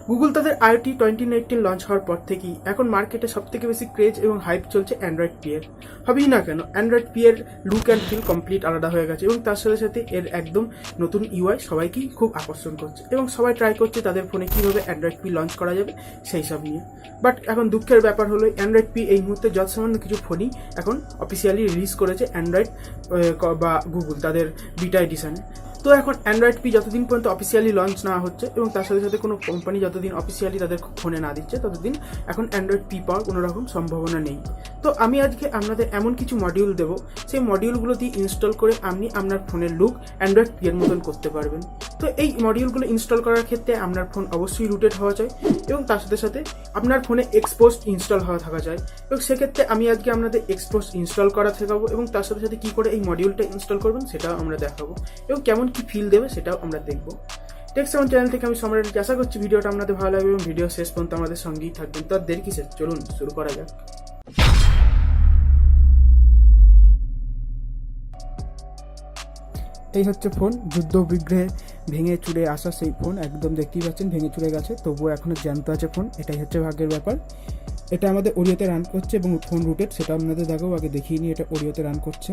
Google তাদের IoT 2019 launch হওয়ার পর থেকেই এখন মার্কেটে সবথেকে বেশি ক্রেজ এবং হাইপ চলছে অ্যান্ড্রয়েড পি এর। হবেই না কেন, অ্যান্ড্রয়েড পি এর লুক অ্যান্ড ফিল কমপ্লিট আলাদা হয়ে গেছে এবং তার সাথে সাথে এর একদম নতুন ইউআই সবাইকেই খুব আকর্ষণ করছে এবং সবাই ট্রাই করছে তাদের ফোনে কীভাবে অ্যান্ড্রয়েড পি লঞ্চ করা যাবে সেই সব নিয়ে। বাট এখন দুঃখের ব্যাপার হলো অ্যান্ড্রয়েড পি এই মুহূর্তে যৎসামান্য কিছু ফোনই এখন অফিসিয়ালি রিলিজ করেছে অ্যান্ড্রয়েড বা গুগল তাদের বিটা এডিশনে। তো এখন অ্যান্ড্রয়েড পি যতদিন পর্যন্ত অফিসিয়ালি লঞ্চ না হচ্ছে এবং তার সাথে সাথে কোনো কোম্পানি যতদিন অফিসিয়ালি তাদের ফোনে না দিচ্ছে ততদিন এখন অ্যান্ড্রয়েড পি পাওয়ার কোনো রকম সম্ভাবনা নেই। তো আমি আজকে আপনাদের এমন কিছু মডিউল দেবো, সেই মডিউলগুলো দিয়ে ইনস্টল করে আপনি আপনার ফোনের লুক অ্যান্ড্রয়েড পি এর মতন করতে পারবেন। তো এই মডিউলগুলো ইনস্টল করার ক্ষেত্রে আপনার ফোন অবশ্যই রুটেড হওয়া চাই এবং তার সাথে সাথে আপনার ফোনে এক্সপোস্ট ইনস্টল হওয়া থাকা চাই। এবং সেক্ষেত্রে আমি আজকে আপনাদের এক্সপোস্ট ইনস্টল করা শেখাবো এবং তার সাথে সাথে কী করে এই মডিউলটা ইনস্টল করবেন সেটাও আমরা দেখাবো এবং কেমন কি ফিল দেবে সেটাও আমরা দেখবো। টেক7 চ্যানেল থেকে আমি সম্রাট। আশা করছি ভিডিওটা আপনাদের ভালো লাগবে এবং ভিডিও শেষ পর্যন্ত আমাদের সঙ্গেই থাকবেন। তো আর দেরি কিসের, চলুন শুরু করা যাক। এই হচ্ছে ফোন, যুদ্ধ বিগ্রহে ভেঙে চুরে আসা সেই ফোন। একদম দেখতেই পাচ্ছেন ভেঙে চুরে গেছে, তবুও এখনো জ্যান্ত আছে ফোন। এটাই হচ্ছে ভাগ্যের ব্যাপার। এটা আমাদের ওরিওতে রান করছে এবং ফোন রুটেড, সেটা আপনাদের দেখাবো। আগে দেখিয়ে নিই এটা ওরিওতে রান করছে।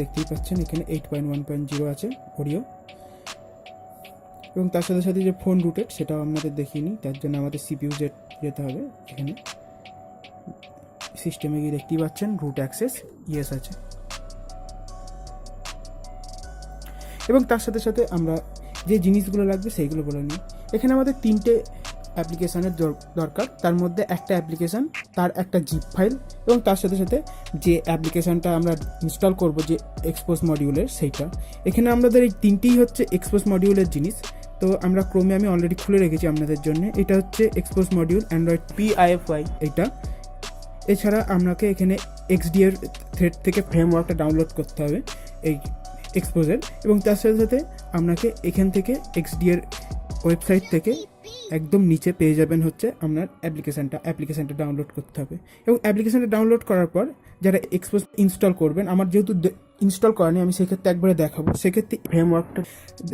দেখতেই পাচ্ছেন এখানে 8.1.0 আছে ওরিও এবং তার সাথে সাথে যে ফোন রুটেড সেটাও আপনাদের দেখিয়ে নিই। তার জন্য আমাদের সিপিইউ যেতে হবে। এখানে সিস্টেমে গিয়ে দেখতেই পাচ্ছেন রুট অ্যাক্সেস ইয়েস আছে এবং তার সাথে সাথে আমরা যে জিনিসগুলো লাগবে সেইগুলো বলে নিই। এখানে আমাদের 3টে অ্যাপ্লিকেশানের দরকার, তার মধ্যে একটা অ্যাপ্লিকেশান, তার একটা জিপ ফাইল এবং তার সাথে সাথে যে অ্যাপ্লিকেশানটা আমরা ইনস্টল করব যে এক্সপোজ মডিউলের সেইটা। এখানে আমাদের এই 3টেই হচ্ছে এক্সপোজ মডিউলের জিনিস। তো আমরা ক্রোমে আমি অলরেডি খুলে রেখেছি আপনাদের জন্য। এটা হচ্ছে এক্সপোজ মডিউল অ্যান্ড্রয়েড PIFY এইটা। এছাড়া আপনাকে এখানে XDA থ্রেড থেকে ফ্রেমওয়ার্কটা ডাউনলোড করতে হবে এই এক্সপোজের এবং তার সাথে সাথে আপনাকে এখান থেকে XDA ওয়েবসাইট থেকে একদম নিচে পেয়ে যাবেন হচ্ছে আপনার অ্যাপ্লিকেশানটা ডাউনলোড করতে হবে এবং অ্যাপ্লিকেশানটা ডাউনলোড করার পর যারা এক্সপোজ ইনস্টল করবেন, আমার যেহেতু ইনস্টল করেনি আমি সেক্ষেত্রে একবারে দেখাবো। সেক্ষেত্রে ফ্রেমওয়ার্কটা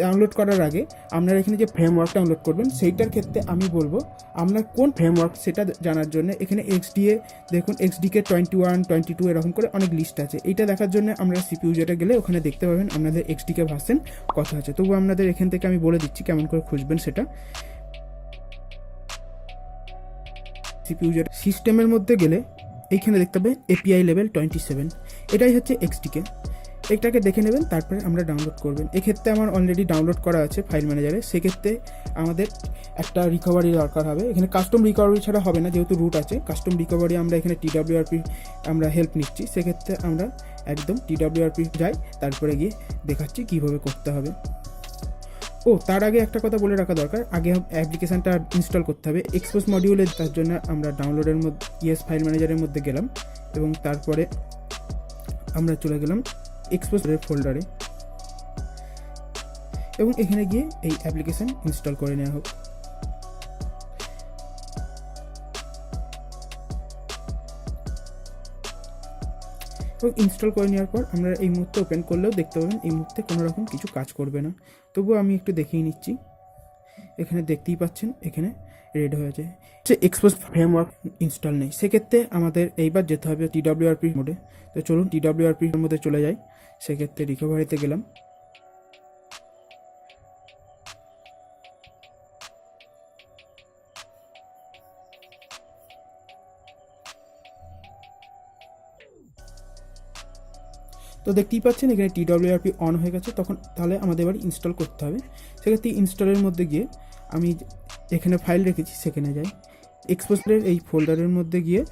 ডাউনলোড করার আগে আপনারা এখানে যে ফ্রেমওয়ার্ক ডাউনলোড করবেন সেইটার ক্ষেত্রে আমি বলবো আপনার কোন ফ্রেমওয়ার্ক সেটা জানার জন্য এখানে XDA দেখুন, XDK 21, 22 এরকম করে অনেক লিস্ট আছে। এইটা দেখার জন্য আমরা সিপিইউ যেটা গেলে ওখানে দেখতে পাবেন আপনাদের XDK ভার্সন কত আছে। তবু আপনাদের এখান থেকে আমি বলে দিচ্ছি কেমন করে খুঁজবেন সেটা। সিপিইউ যেটা সিস্টেমের মধ্যে গেলে এইখানে দেখতে পাবেন API লেভেল 27, এটাই হচ্ছে XDK। এটাকে দেখে নেবেন, তারপরে আমরা ডাউনলোড করবেন। এক্ষেত্রে আমার অলরেডি ডাউনলোড করা আছে ফাইল ম্যানেজারে। সেক্ষেত্রে আমাদের একটা রিকভারি দরকার হবে। এখানে কাস্টম রিকভারি ছাড়া হবে না, যেহেতু রুট আছে। কাস্টম রিকভারি আমরা এখানে TWRP আমরা হেল্প নিচ্ছি। সেক্ষেত্রে আমরা একদম TWRP যাই, তারপরে গিয়ে দেখাচ্ছি কীভাবে করতে হবে। তার আগে একটা কথা বলে রাখা দরকার, আগে অ্যাপ্লিকেশানটা ইনস্টল করতে হবে এক্সপোজ মডিউলের। তার জন্য আমরা ডাউনলোডের মধ্যে ফাইল ম্যানেজারের মধ্যে গেলাম এবং তারপরে আমরা চলে গেলাম এক্সপোজের ফোল্ডারে এবং এখানে গিয়ে এই অ্যাপ্লিকেশান ইনস্টল করে নেওয়া হোক। এবং ইনস্টল করে নেওয়ার পর আমরা এই মুহূর্তে ওপেন করলেও দেখতে পাবেন এই মুহূর্তে কোনো রকম কিছু কাজ করবে না। তবুও আমি একটু দেখিয়ে নিচ্ছি। এখানে দেখতেই পাচ্ছেন এখানে রেড হয়ে যায় যে এক্সপোজ ফ্রেমওয়ার্ক ইনস্টল নেই। সেক্ষেত্রে আমাদের এইবার যেতে হবে TWRP মোডে। তো চলুন TWRP এর মধ্যে চলে যাই। সেক্ষেত্রে রিকভারিতে গেলাম তো দেখতেই পাচ্ছেন এখানে TWRP অন হয়ে গেছে। তাহলে আমাদের এবার ইনস্টল করতে হবে। সেক্ষেত্রে ইনস্টলের মধ্যে গিয়ে আমি এখানে ফাইল রেখেছি সেখানে যাই। এক্সপোজের এই ফোল্ডারের মধ্যে গিয়ে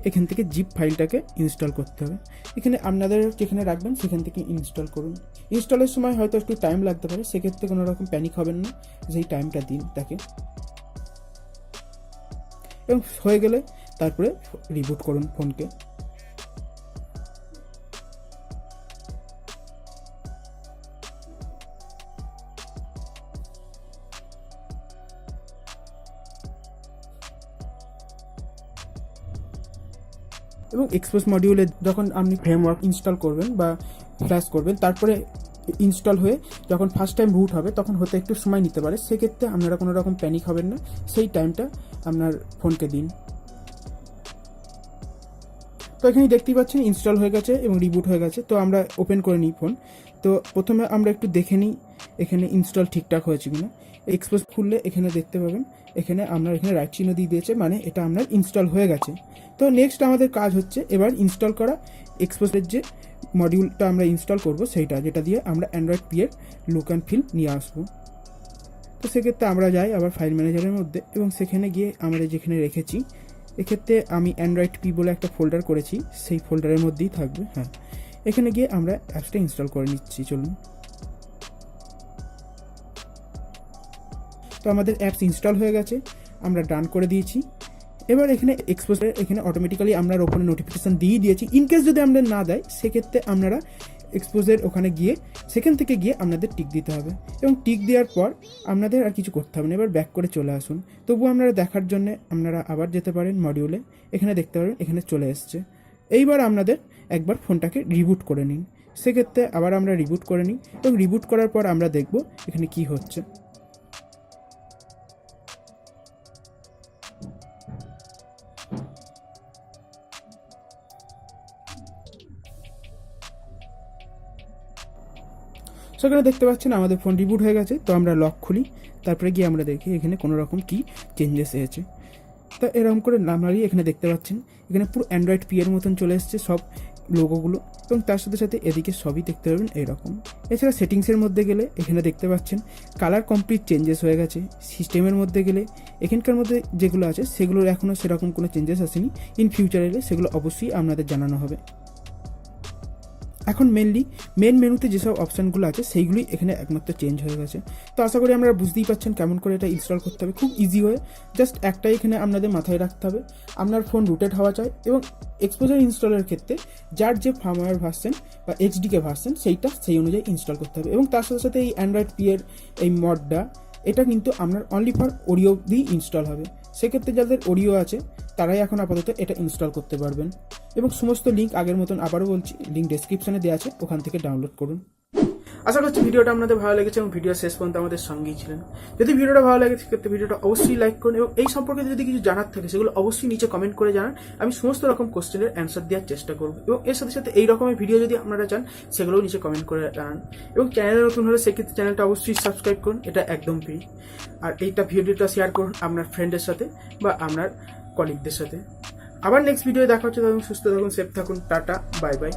এখান থেকে জিপ ফাইলটাকে ইনস্টল করতে হবে। এখানে আপনাদের যেখানে রাখবেন সেখান থেকে ইনস্টল করুন। ইনস্টলের সময় হয়তো একটু টাইম লাগতে পারে, সেক্ষেত্রে কোনো রকম প্যানিক হবেন না, যেই টাইমটা দিন তাকে। এবং হয়ে গেলে তারপরে রিবুট করুন ফোনকে। এবং এক্সপোজ মডিউলে যখন আপনি ফ্রেমওয়ার্ক ইনস্টল করবেন বা ফ্ল্যাশ করবেন, তারপরে ইনস্টল হয়ে যখন ফার্স্ট টাইম বুট হবে তখন হতে একটু সময় নিতে পারে, সেক্ষেত্রে আপনারা কোনো রকম প্যানিক হবেন না, সেই টাইমটা আপনার ফোনকে দিন। তো এখানে দেখতেই পাচ্ছেন ইনস্টল হয়ে গেছে এবং রিবুট হয়ে গেছে। তো আমরা ওপেন করে নিই ফোন। তো প্রথমে আমরা একটু দেখে নিই এখানে ইনস্টল ঠিকঠাক হয়েছে কিনা। এক্সপোজ খুললে এখানে দেখতে পাবেন এখানে রাইট চিহ্ন দিয়ে দিয়েছে, মানে এটা আপনার ইনস্টল হয়ে গেছে। তো নেক্সট আমাদের কাজ হচ্ছে এবার ইনস্টল করা এক্সপোজের যে মডিউলটা আমরা ইনস্টল করব সেইটা, যেটা দিয়ে আমরা অ্যান্ড্রয়েড পি এর লুক অ্যান্ড ফিল নিয়ে আসবো। তো সেক্ষেত্রে আমরা যাই আবার ফাইল ম্যানেজারের মধ্যে এবং সেখানে গিয়ে আমরা যেখানে রেখেছি, এক্ষেত্রে আমি অ্যান্ড্রয়েড পি বলে একটা ফোল্ডার করেছি, সেই ফোল্ডারের মধ্যেই থাকবে। হ্যাঁ, এখানে গিয়ে আমরা অ্যাপসটা ইনস্টল করে নিচ্ছি, চলুন। তো আমাদের অ্যাপস ইনস্টল হয়ে গেছে, আমরা ডান করে দিয়েছি। এবার এখানে এক্সপোজে এখানে অটোমেটিক্যালি আমরা ওপেনে নোটিফিকেশান দিয়ে দিয়েছি। ইনকেস যদি আমরা না দেয় সেক্ষেত্রে আপনারা এক্সপোজের ওখানে গিয়ে সেখান থেকে গিয়ে আপনাদের টিক দিতে হবে এবং টিক দেওয়ার পর আপনাদের আর কিছু করতে হবে না, এবার ব্যাক করে চলে আসুন। তবুও আপনারা দেখার জন্য আপনারা আবার যেতে পারেন মডিউলে, এখানে দেখতে পারেন এখানে চলে এসছে। এইবার আপনাদের একবার ফোনটাকে রিবুট করে নিন, সেক্ষেত্রে আবার আমরা রিবুট করে নিই এবং রিবুট করার পর আমরা দেখব এখানে কি হচ্ছে। সেখানে দেখতে পাচ্ছেন আমাদের ফোন রিবুট হয়ে গেছে। তো আমরা লক খুলি, তারপরে গিয়ে আমরা দেখি এখানে কোনো রকম কি চেঞ্জেস এসেছে। তা এরকম করে নামারি এখানে দেখতে পাচ্ছেন এখানে পুরো অ্যান্ড্রয়েড পি এর মতন চলে এসছে সব লোগোগুলো, এবং তার সাথে সাথে এদিকে সবই দেখতে পাবেন এরকম। এছাড়া সেটিংসের মধ্যে গেলে এখানে দেখতে পাচ্ছেন কালার কমপ্লিট চেঞ্জেস হয়ে গেছে। সিস্টেমের মধ্যে গেলে এখানকার মধ্যে যেগুলো আছে সেগুলোর এখনও সেরকম কোনো চেঞ্জেস আসেনি, ইন ফিউচার এলে সেগুলো অবশ্যই আপনাদের জানানো হবে। এখন মেন মেনুতে যেসব অপশানগুলো আছে সেইগুলোই এখানে একমাত্র চেঞ্জ হয়ে গেছে। তো আশা করি আপনারা বুঝতেই পারছেন কেমন করে এটা ইনস্টল করতে হবে, খুব ইজি হয়ে। জাস্ট একটাই এখানে আপনাদের মাথায় রাখতে হবে, আপনার ফোন রুটেড হওয়া চাই এবং এক্সপোজার ইনস্টলের ক্ষেত্রে যার যে ফার্মওয়্যার ভার্সন বা এইচডিকে ভার্সন সেইটা সেই অনুযায়ী ইনস্টল করতে হবে। এবং তার সাথে সাথে এই অ্যান্ড্রয়েড পি এর এই মডটা এটা কিন্তু আপনার অনলি ফর অডিও দিয়েই ইনস্টল হবে, সেক্ষেত্রে যাদের অডিও আছে তারাই এখন আপাতত এটা ইনস্টল করতে পারবেন। এবং সমস্ত লিঙ্ক আগের মতন আবারও বলছি, লিঙ্ক ডেসক্রিপশনে দেওয়া আছে, ওখান থেকে ডাউনলোড করুন। আশা করছি ভিডিওটা আপনাদের ভালো লেগেছে এবং ভিডিও শেষ পর্যন্ত আমাদের সঙ্গেই ছিলেন। যদি ভিডিওটা ভালো লাগে সেক্ষেত্রে ভিডিওটা অবশ্যই লাইক করুন এবং এই সম্পর্কে যদি কিছু জানার থাকে সেগুলো অবশ্যই নিচে কমেন্ট করে জানান, আমি সমস্ত রকম কোশ্চেনের অ্যান্সার দেওয়ার চেষ্টা করব। এবং এর সাথে সাথে এই রকমের ভিডিও যদি আপনারা চান সেগুলোও নিচে কমেন্ট করে জানান। এবং চ্যানেলে নতুন হলে সেক্ষেত্রে চ্যানেলটা অবশ্যই সাবস্ক্রাইব করুন, এটা একদম ফ্রি। আর এইটা ভিডিওটা শেয়ার করুন আপনার ফ্রেন্ডের সাথে বা আপনার কলিগদের সাথে। আবার নেক্সট ভিডিও দেখা হচ্ছে, তখন সুস্থ থাকুন, সেফ থাকুন, টাটা, বাই বাই।